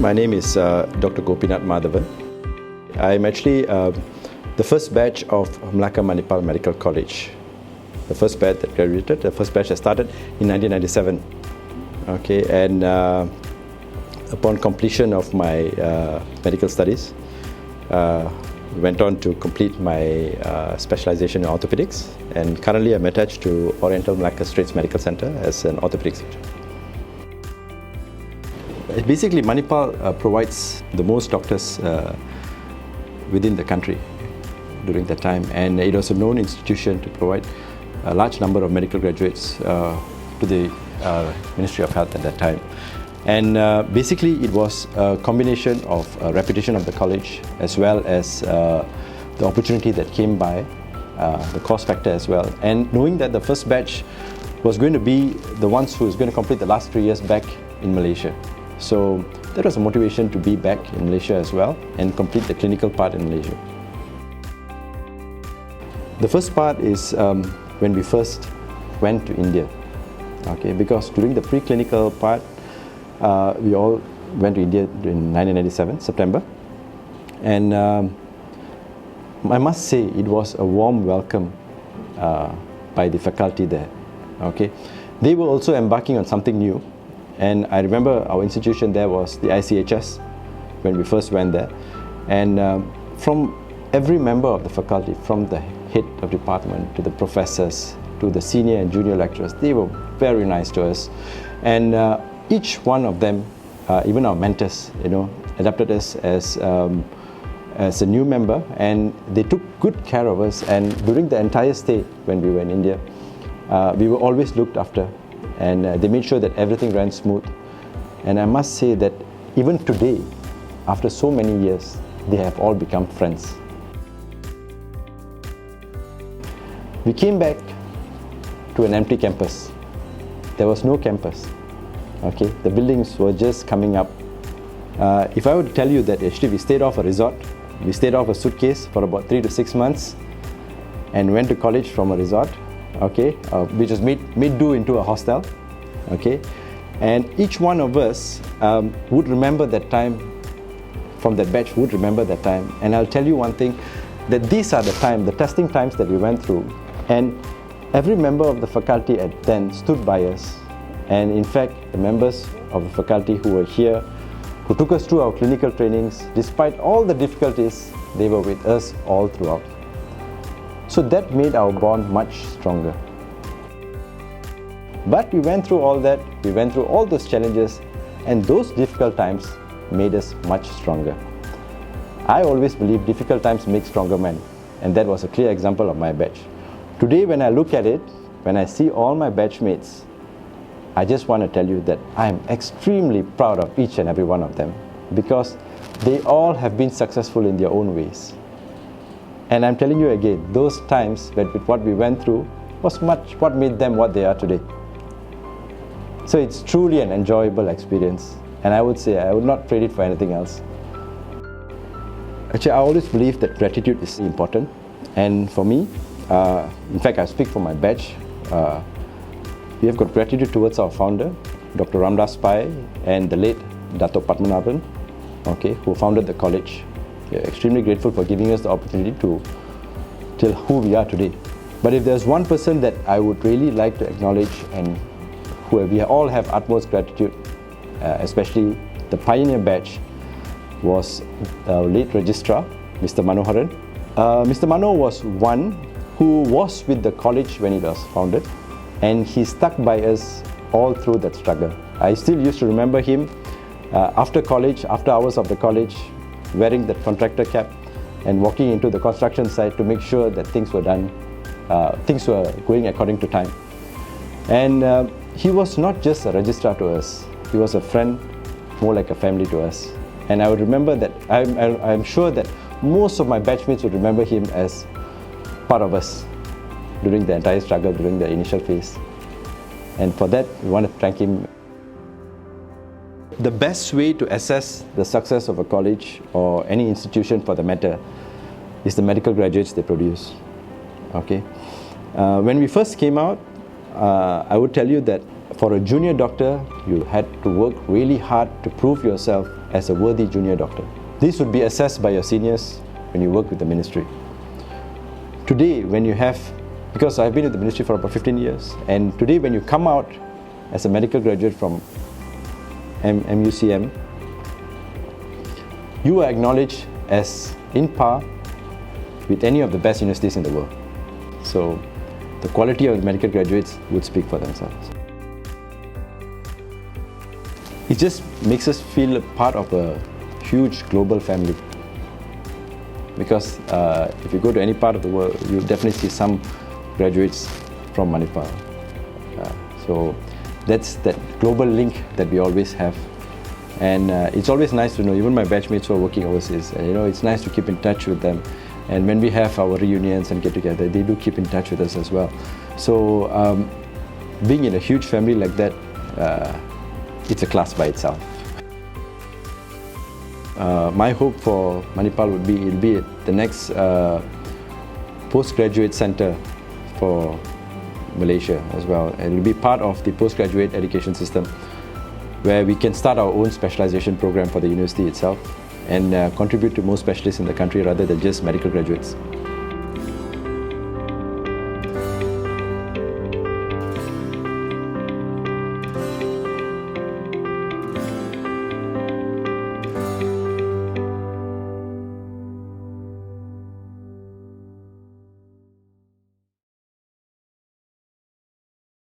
My name is Dr Gopinath Mathavan. I'm actually the first batch of MUCM Manipal Medical College. The first batch that graduated, the first batch that started in 1997. Okay, and upon completion of my medical studies, went on to complete my specialization in orthopedics, and currently I'm attached to Oriental Malacca Straits Medical Center as an orthopedic surgeon. Basically, Manipal provides the most doctors within the country during that time, and it was a known institution to provide a large number of medical graduates to the Ministry of Health at that time. And basically it was a combination of reputation of the college as well as the opportunity that came by, the cost factor as well, and knowing that the first batch was going to be the ones who is going to complete the last 3 years back in Malaysia. So that was a motivation to be back in Malaysia as well and complete the clinical part in Malaysia. The first part is when we first went to India, okay, because during the preclinical part, we all went to India in 1997, September, and I must say it was a warm welcome by the faculty there. Okay, they were also embarking on something new, and I remember our institution there was the ICHS when we first went there, and from every member of the faculty, from the head of department to the professors to the senior and junior lecturers, they were very nice to us, and each one of them, even our mentors, adopted us as a new member, and they took good care of us. And during the entire stay when we were in India, we were always looked after, and they made sure that everything ran smooth. And I must say that even today, after so many years, they have all become friends. We came back to an empty campus. There was no campus. Okay, the buildings were just coming up. If I were to tell you that actually we stayed off a resort, we stayed off a suitcase for about 3 to 6 months and went to college from a resort, okay, we just made do into a hostel, okay, and each one of us would remember that time, from that batch would remember that time. And I'll tell you one thing, that these are the testing times that we went through, and every member of the faculty at then stood by us. And in fact, the members of the faculty who were here, who took us through our clinical trainings, despite all the difficulties, they were with us all throughout. So that made our bond much stronger. But we went through all that, we went through all those challenges, and those difficult times made us much stronger. I always believe difficult times make stronger men, and that was a clear example of my batch. Today when I look at it, when I see all my batchmates, I just want to tell you that I am extremely proud of each and every one of them, because they all have been successful in their own ways. And I'm telling you again, those times with what we went through was much what made them what they are today. So it's truly an enjoyable experience, and I would say I would not trade it for anything else. Actually, I always believe that gratitude is important, and for me, in fact I speak for my batch, we have got gratitude towards our founder, Dr. Ramdas Pai, and the late Dr. Padmanabhan, okay, who founded the college. We are extremely grateful for giving us the opportunity to tell who we are today. But if there's one person that I would really like to acknowledge, and who we all have utmost gratitude, especially the pioneer batch, was our late registrar, Mr. Manoharan. Mr. Mano was one who was with the college when it was founded, and he stuck by us all through that struggle. I still used to remember him after college, after hours of the college, wearing that contractor cap and walking into the construction site to make sure that things were done, things were going according to time. And he was not just a registrar to us, he was a friend, more like a family to us. And I would remember that, I'm sure that most of my batchmates would remember him as part of us during the entire struggle, during the initial phase. And for that, we want to thank him. The best way to assess the success of a college or any institution for the matter is the medical graduates they produce. Okay. When we first came out, I would tell you that For a junior doctor, you had to work really hard to prove yourself as a worthy junior doctor. This would be assessed by your seniors when you work with the ministry. Today, when you have, because I've been with the ministry for about 15 years, and today when you come out as a medical graduate from MUCM, you are acknowledged as in par with any of the best universities in the world. So the quality of the medical graduates would speak for themselves. It just makes us feel a part of a huge global family. Because if you go to any part of the world, you definitely see some graduates from Manipal. So that's that global link that we always have. And it's always nice to know, even my batchmates who are working overseas, it's nice to keep in touch with them. And when we have our reunions and get together, they do keep in touch with us as well. So being in a huge family like that, it's a class by itself. My hope for Manipal would be, it'll be the next postgraduate center for Malaysia as well. And it'll be part of the postgraduate education system where we can start our own specialization program for the university itself and contribute to more specialists in the country rather than just medical graduates.